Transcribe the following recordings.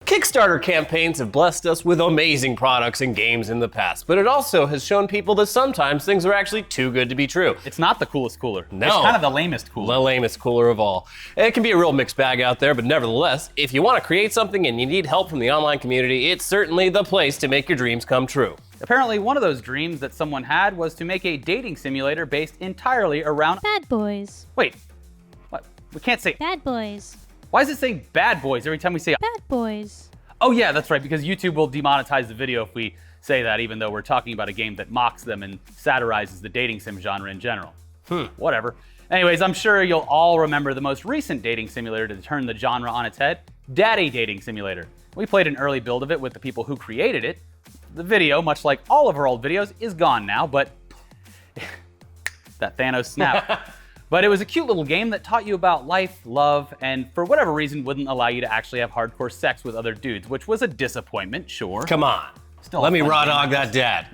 Kickstarter campaigns have blessed us with amazing products and games in the past, but it also has shown people that sometimes things are actually too good to be true. It's not the coolest cooler. No. It's kind of the lamest cooler. The lamest cooler of all. It can be a real mixed bag out there, but nevertheless, if you want to create something and you need help from the online community, it's certainly the place to make your dreams come true. Apparently, one of those dreams that someone had was to make a dating simulator based entirely around Bad boys. Wait, what? We can't say Bad boys. Why is it saying bad boys every time we say Bad boys. Oh yeah, that's right, because YouTube will demonetize the video if we say that, even though we're talking about a game that mocks them and satirizes the dating sim genre in general. Whatever. Anyways, I'm sure you'll all remember the most recent dating simulator to turn the genre on its head, Daddy Dating Simulator. We played an early build of it with the people who created it. The video, much like all of our old videos, is gone now, but that Thanos snap. But it was a cute little game that taught you about life, love, and for whatever reason wouldn't allow you to actually have hardcore sex with other dudes, which was a disappointment, sure. Come on. Still Let a me fun raw game. dog that dad.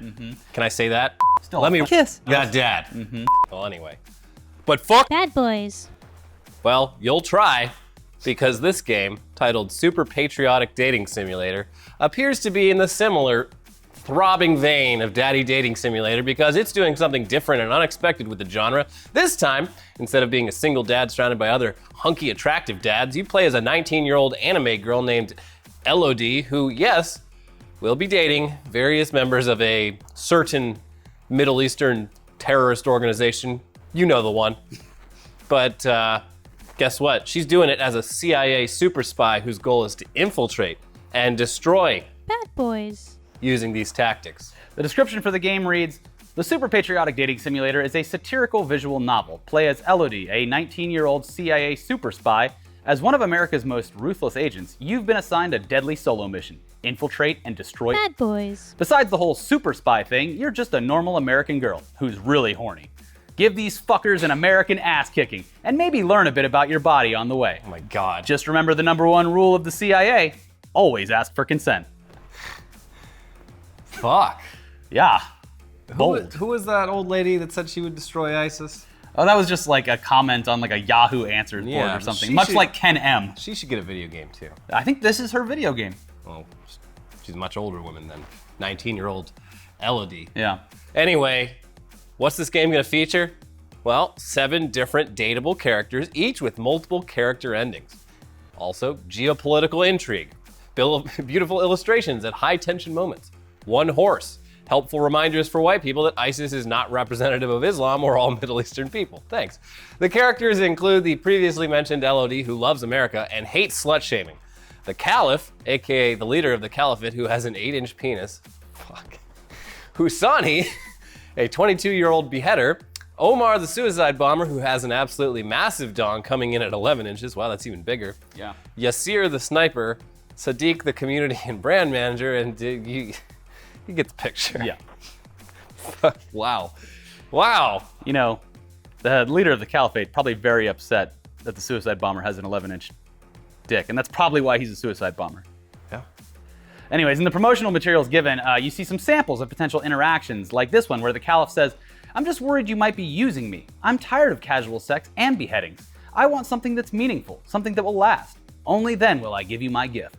Can I say that? Still Let a me fun- kiss that dad. Well, anyway. But fuck. Bad boys. Well, you'll try, because this game, titled Super Patriotic Dating Simulator, appears to be in the similar throbbing vein of Daddy Dating Simulator because it's doing something different and unexpected with the genre. This time, instead of being a single dad surrounded by other hunky, attractive dads, you play as a 19-year-old anime girl named Elodie, who, yes, will be dating various members of a certain Middle Eastern terrorist organization. You know the one. But guess what? She's doing it as a CIA super spy whose goal is to infiltrate and destroy Bad boys. using these tactics. The description for the game reads, the Super Patriotic Dating Simulator is a satirical visual novel. Play as Elodie, a 19-year-old CIA super spy. As one of America's most ruthless agents, you've been assigned a deadly solo mission: infiltrate and destroy. Bad boys. Besides the whole super spy thing, you're just a normal American girl who's really horny. Give these fuckers an American ass kicking, and maybe learn a bit about your body on the way. Oh my God. Just remember the #1 rule of the CIA: always ask for consent. Fuck. Yeah. Bold. Who was that old lady that said she would destroy ISIS? Oh, that was just like a comment on like a Yahoo Answers board Yeah, or something. she Much should- like Ken M. She should get a video game too. I think this is her video game. Well, she's a much older woman than 19-year-old Elodie. Yeah. Anyway, what's this game gonna feature? Well, 7 different dateable characters, each with multiple character endings. Also, geopolitical intrigue, beautiful illustrations at high-tension moments, 1 horse, helpful reminders for white people that ISIS is not representative of Islam or all Middle Eastern people. Thanks. The characters include the previously mentioned Elodie, who loves America and hates slut-shaming, the Caliph, aka the leader of the Caliphate, who has an 8-inch penis, Husani, a 22-year-old beheader, Omar the suicide bomber, who has an absolutely massive dong coming in at 11 inches. Wow, that's even bigger. Yeah. Yasir the sniper, Sadiq the community and brand manager, and you get the picture. Yeah. Wow. Wow. You know, the leader of the Caliphate probably very upset that the suicide bomber has an 11-inch dick, and that's probably why he's a suicide bomber. Yeah. Anyways, in the promotional materials given, you see some samples of potential interactions, like this one where the Caliph says, "I'm just worried you might be using me. I'm tired of casual sex and beheadings. I want something that's meaningful, something that will last. Only then will I give you my gift."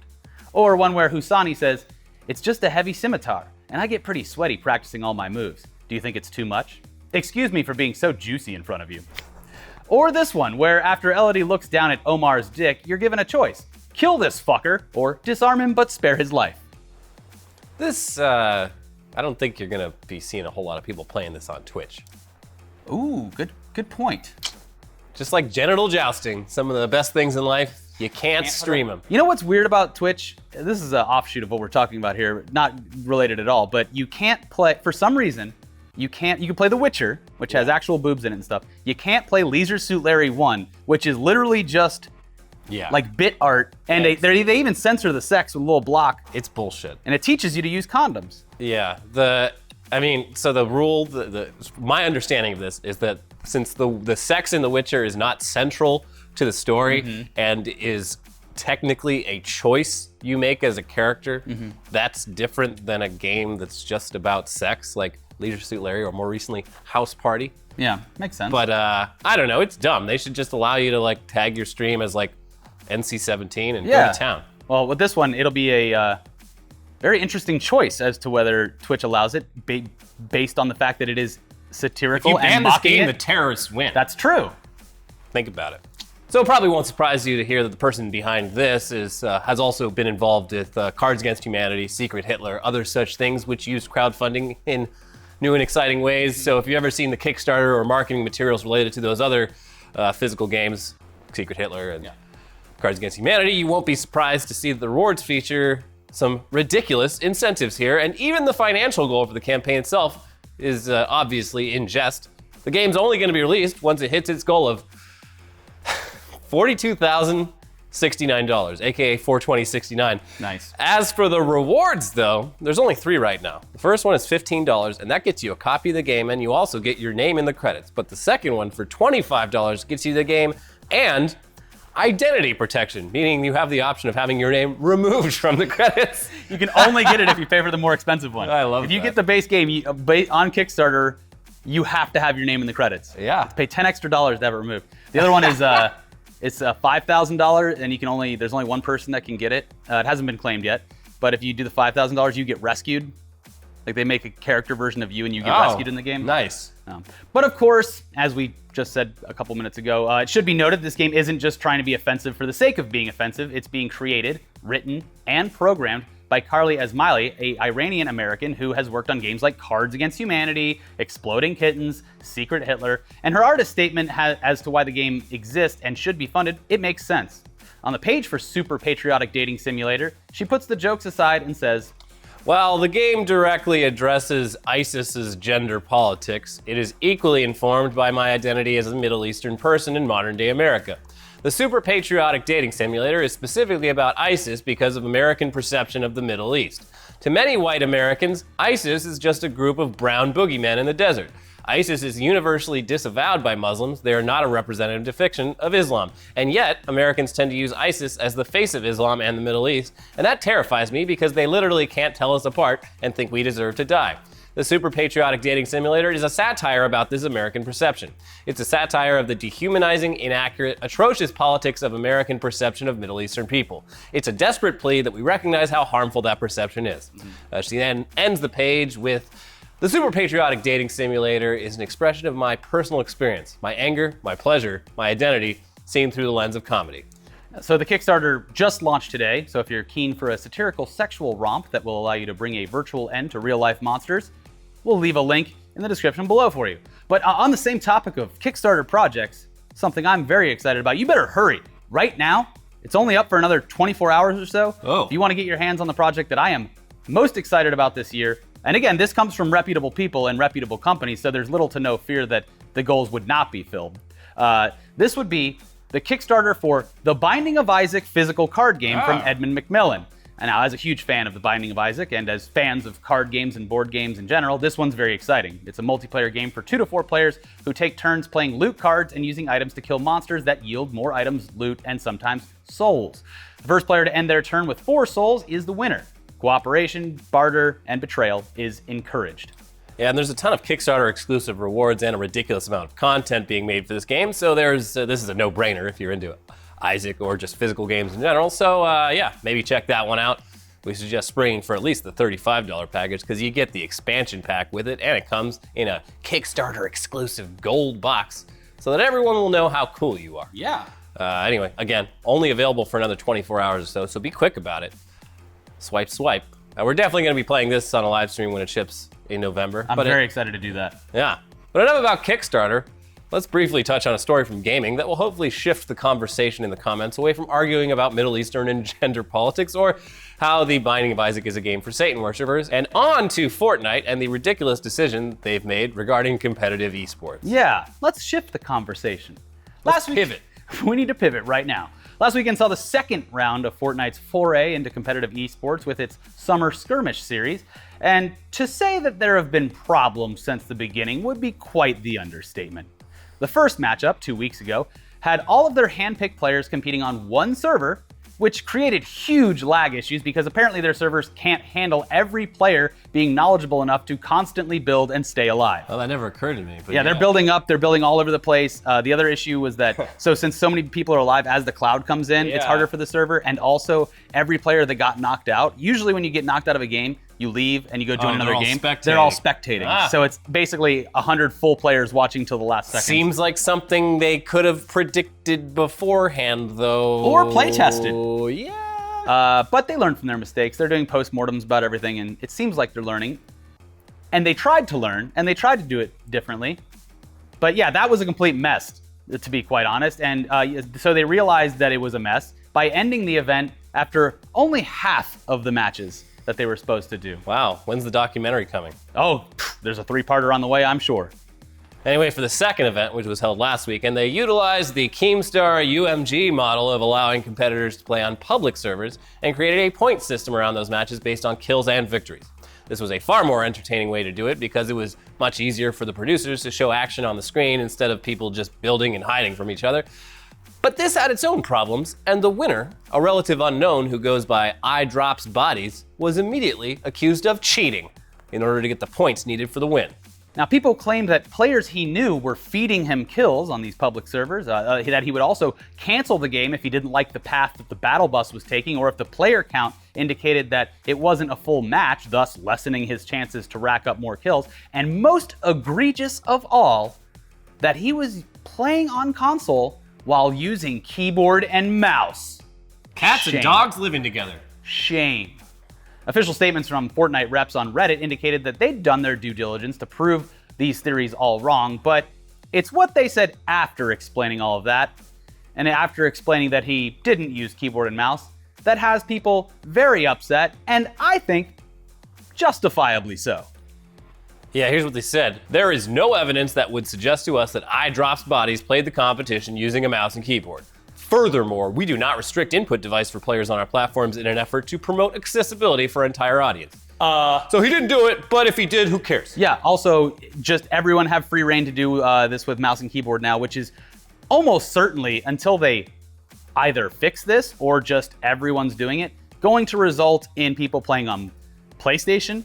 Or one where Husani says, "It's just a heavy scimitar, and I get pretty sweaty practicing all my moves. Do you think it's too much? Excuse me for being so juicy in front of you." Or this one, where after Elodie looks down at Omar's dick, you're given a choice: kill this fucker, or disarm him but spare his life. This, I don't think you're gonna be seeing a whole lot of people playing this on Twitch. Ooh, good point. Just like genital jousting, some of the best things in life, you can't stream them. You know what's weird about Twitch? This is an offshoot of what we're talking about here, not related at all, but you can't play, for some reason, you can play The Witcher, which has actual boobs in it and stuff. You can't play Leisure Suit Larry 1, which is literally just like bit art, and they even censor the sex with a little block. It's bullshit. And it teaches you to use condoms. Yeah, so the rule, my understanding of this is that since the sex in The Witcher is not central to the story and is technically a choice you make as a character, that's different than a game that's just about sex, like Leisure Suit Larry, or more recently, House Party. Yeah, makes sense. But I don't know, it's dumb. They should just allow you to like tag your stream as like NC-17 and go to town. Well, with this one, it'll be a very interesting choice as to whether Twitch allows it, based on the fact that it is satirical If you ban and this mocking game, it. the terrorists win. That's true. Think about it. So it probably won't surprise you to hear that the person behind this has also been involved with Cards Against Humanity, Secret Hitler, other such things which use crowdfunding in new and exciting ways. So if you've ever seen the Kickstarter or marketing materials related to those other physical games, Secret Hitler and Cards Against Humanity, you won't be surprised to see that the rewards feature some ridiculous incentives here, and even the financial goal for the campaign itself is obviously in jest. The game's only going to be released once it hits its goal of $42,069, aka $420.69. Nice. As for the rewards, though, there's only 3 right now. The first one is $15, and that gets you a copy of the game, and you also get your name in the credits. But the second one, for $25, gets you the game and identity protection, meaning you have the option of having your name removed from the credits. You can only get it if you pay for the more expensive one. I love If you that. get the base game on Kickstarter, you have to have your name in the credits. Yeah. Pay $10 extra to have it removed. The other one is it's $5,000, and there's only one person that can get it. It hasn't been claimed yet, but if you do the $5,000, you get rescued. Like they make a character version of you, and you get rescued in the game. Nice. But of course, as we just said a couple minutes ago, it should be noted this game isn't just trying to be offensive for the sake of being offensive. It's being created, written, and programmed by Karlee Esmailli, a Iranian American who has worked on games like Cards Against Humanity, Exploding Kittens, Secret Hitler, and her artist statement as to why the game exists and should be funded, it makes sense. On the page for Super Patriotic Dating Simulator, she puts the jokes aside and says, While the game directly addresses ISIS's gender politics, it is equally informed by my identity as a Middle Eastern person in modern-day America. The Super Patriotic Dating Simulator is specifically about ISIS because of American perception of the Middle East. To many white Americans, ISIS is just a group of brown boogeymen in the desert. ISIS is universally disavowed by Muslims. They are not a representative depiction of Islam. And yet, Americans tend to use ISIS as the face of Islam and the Middle East, and that terrifies me because they literally can't tell us apart and think we deserve to die. The Super Patriotic Dating Simulator is a satire about this American perception. It's a satire of the dehumanizing, inaccurate, atrocious politics of American perception of Middle Eastern people. It's a desperate plea that we recognize how harmful that perception is. She then ends the page with, the Super Patriotic Dating Simulator is an expression of my personal experience, my anger, my pleasure, my identity, seen through the lens of comedy. So the Kickstarter just launched today, so if you're keen for a satirical sexual romp that will allow you to bring a virtual end to real-life monsters, we'll leave a link in the description below for you. But on the same topic of Kickstarter projects, something I'm very excited about, you better hurry. Right now, it's only up for another 24 hours or so. Oh. If you want to get your hands on the project that I am most excited about this year, and again, this comes from reputable people and reputable companies, so there's little to no fear that the goals would not be filled. This would be the Kickstarter for The Binding of Isaac physical card game from Edmund McMillan. And now, as a huge fan of The Binding of Isaac and as fans of card games and board games in general, this one's very exciting. It's a multiplayer game for 2 to 4 players who take turns playing loot cards and using items to kill monsters that yield more items, loot, and sometimes souls. The first player to end their turn with 4 souls is the winner. Cooperation, barter, and betrayal is encouraged. Yeah, and there's a ton of Kickstarter exclusive rewards and a ridiculous amount of content being made for this game, so this is a no-brainer if you're into Isaac or just physical games in general. So yeah, maybe check that one out. We suggest springing for at least the $35 package because you get the expansion pack with it, and it comes in a Kickstarter exclusive gold box so that everyone will know how cool you are. Yeah. Anyway, again, only available for another 24 hours or so be quick about it. Swipe, swipe. We're definitely going to be playing this on a live stream when it ships in November. I'm very excited to do that. Yeah. But enough about Kickstarter. Let's briefly touch on a story from gaming that will hopefully shift the conversation in the comments away from arguing about Middle Eastern and gender politics or how The Binding of Isaac is a game for Satan worshippers, and on to Fortnite and the ridiculous decision they've made regarding competitive esports. Yeah, let's shift the conversation. Let's pivot. We need to pivot right now. Last weekend saw the second round of Fortnite's foray into competitive esports with its Summer Skirmish series, and to say that there have been problems since the beginning would be quite the understatement. The first matchup, 2 weeks ago, had all of their handpicked players competing on one server, which created huge lag issues because apparently their servers can't handle every player being knowledgeable enough to constantly build and stay alive. Well, that never occurred to me. But Yeah, they're building up, they're building all over the place. The other issue was that, so since so many people are alive as the cloud comes in, it's harder for the server, and also every player that got knocked out, usually when you get knocked out of a game, you leave and you go join another game. They're all spectating. So it's basically 100 full players watching till the last second. Seems like something they could have predicted beforehand, though. Or play tested. Yeah. But they learned from their mistakes. They're doing postmortems about everything, and it seems like they're learning. And they tried to learn, and they tried to do it differently. But yeah, that was a complete mess, to be quite honest. And so they realized that it was a mess by ending the event after only half of the matches that they were supposed to do. Wow, when's the documentary coming? Oh, there's a 3-parter on the way, I'm sure. Anyway, for the second event, which was held last week, and they utilized the Keemstar UMG model of allowing competitors to play on public servers and created a point system around those matches based on kills and victories. This was a far more entertaining way to do it because it was much easier for the producers to show action on the screen instead of people just building and hiding from each other. But this had its own problems, and the winner, a relative unknown who goes by iDropsBodies, was immediately accused of cheating in order to get the points needed for the win. Now, people claimed that players he knew were feeding him kills on these public servers, that he would also cancel the game if he didn't like the path that the battle bus was taking, or if the player count indicated that it wasn't a full match, thus lessening his chances to rack up more kills. And most egregious of all, that he was playing on console while using keyboard and mouse. Cats and dogs living together. Shame. Official statements from Fortnite reps on Reddit indicated that they'd done their due diligence to prove these theories all wrong, but it's what they said after explaining all of that, and after explaining that he didn't use keyboard and mouse, that has people very upset, and I think justifiably so. Yeah, here's what they said. There is no evidence that would suggest to us that iDropsBodies played the competition using a mouse and keyboard. Furthermore, we do not restrict input device for players on our platforms in an effort to promote accessibility for our entire audience. So he didn't do it, but if he did, who cares? Yeah, also, just everyone have free reign to do this with mouse and keyboard now, which is almost certainly, until they either fix this or just everyone's doing it, going to result in people playing on PlayStation,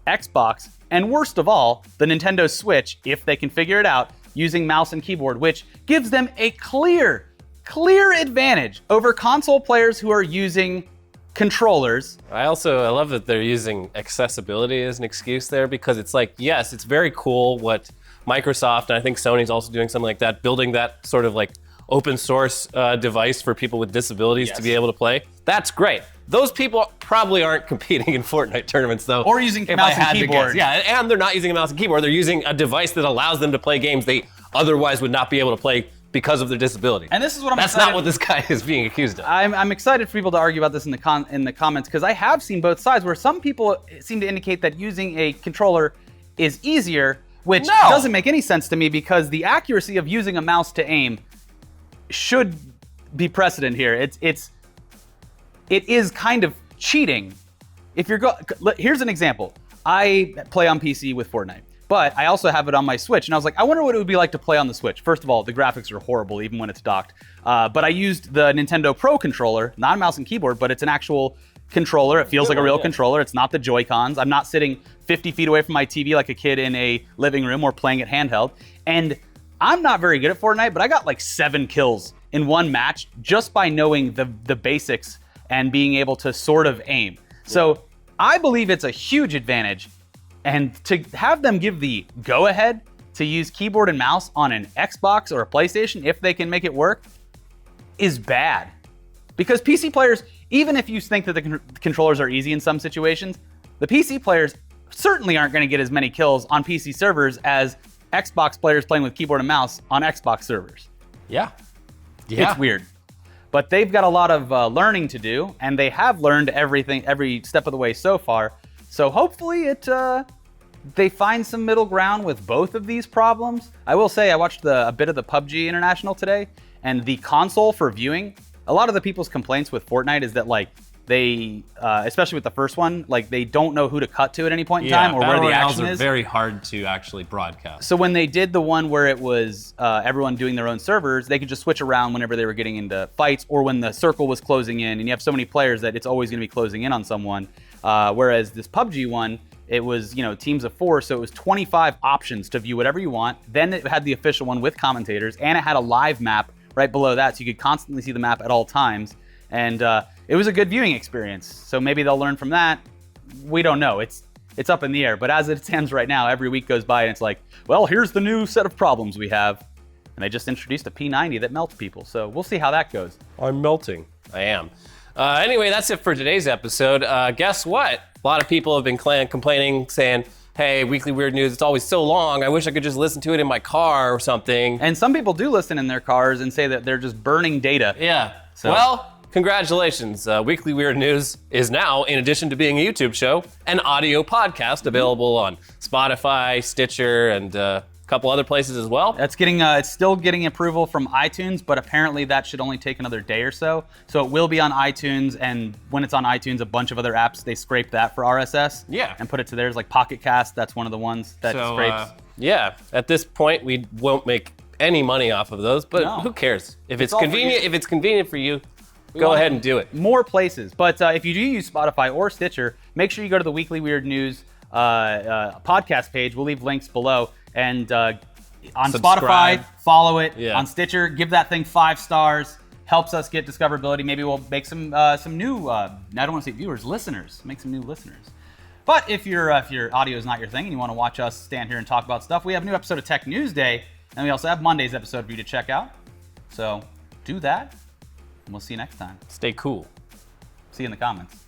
Xbox, and worst of all, the Nintendo Switch, if they can figure it out, using mouse and keyboard, which gives them a clear advantage over console players who are using controllers. I love that they're using accessibility as an excuse there, because it's like, yes, it's very cool what Microsoft, and I think Sony's also doing something like that, building that sort of like open source device for people with disabilities to be able to play. That's great. Those people probably aren't competing in Fortnite tournaments, though. Or using mouse and keyboard. Yeah, and they're not using a mouse and keyboard. They're using a device that allows them to play games they otherwise would not be able to play because of their disability. And this is what That's not what this guy is being accused of. I'm excited for people to argue about this in the comments, because I have seen both sides where some people seem to indicate that using a controller is easier, which doesn't make any sense to me, because the accuracy of using a mouse to aim should be precedent here. It is kind of cheating. Here's an example. I play on PC with Fortnite, but I also have it on my Switch, and I was like, I wonder what it would be like to play on the Switch. First of all, the graphics are horrible even when it's docked. But I used the Nintendo Pro controller, not a mouse and keyboard, but it's an actual controller. It feels like a real controller. It's not the Joy-Cons. I'm not sitting 50 feet away from my TV like a kid in a living room or playing it handheld. And I'm not very good at Fortnite, but I got like 7 kills in one match just by knowing the basics and being able to sort of aim. So I believe it's a huge advantage. And to have them give the go-ahead to use keyboard and mouse on an Xbox or a PlayStation, if they can make it work, is bad. Because PC players, even if you think that the controllers are easy in some situations, the PC players certainly aren't going to get as many kills on PC servers as Xbox players playing with keyboard and mouse on Xbox servers. Yeah. It's weird. But they've got a lot of learning to do, and they have learned everything every step of the way so far. So hopefully they find some middle ground with both of these problems. I will say I watched a bit of the PUBG International today, and the console for viewing, a lot of the people's complaints with Fortnite is that like they, especially with the first one, like they don't know who to cut to at any point in time or where battle the royales action are is. very hard to actually broadcast. So when they did the one where it was everyone doing their own servers, they could just switch around whenever they were getting into fights or when the circle was closing in, and you have so many players that it's always going to be closing in on someone. Whereas this PUBG one, it was, you know, teams of 4, so it was 25 options to view whatever you want. Then it had the official one with commentators, and it had a live map right below that, so you could constantly see the map at all times. And it was a good viewing experience. So maybe they'll learn from that. We don't know. It's up in the air. But as it stands right now, every week goes by and it's like, well, here's the new set of problems we have. And they just introduced a P90 that melts people. So we'll see how that goes. I'm melting. I am. Anyway, that's it for today's episode. Guess what? A lot of people have been complaining, saying, hey, Weekly Weird News, it's always so long. I wish I could just listen to it in my car or something. And some people do listen in their cars and say that they're just burning data. Yeah. So. Well, congratulations. Weekly Weird News is now, in addition to being a YouTube show, an audio podcast available on Spotify, Stitcher, and a couple other places as well. That's getting, it's still getting approval from iTunes, but apparently that should only take another day or so. So it will be on iTunes, and when it's on iTunes, a bunch of other apps, they scrape that for RSS. Yeah. And put it to theirs, like Pocket Cast, that's one of the ones that scrapes. Yeah, at this point, we won't make any money off of those, but No. who cares? If it's all for convenient, you. if it's convenient for you, go ahead and do it. More places. But if you do use Spotify or Stitcher, make sure you go to the Weekly Weird News podcast page. We'll leave links below. And on Subscribe. Spotify, follow it. Yeah. On Stitcher, give that thing 5 stars. Helps us get discoverability. Maybe we'll make some new, I don't want to say viewers, listeners. Make some new listeners. But if your audio is not your thing and you want to watch us stand here and talk about stuff, we have a new episode of Tech News Day. And we also have Monday's episode for you to check out. So do that. And we'll see you next time. Stay cool. See you in the comments.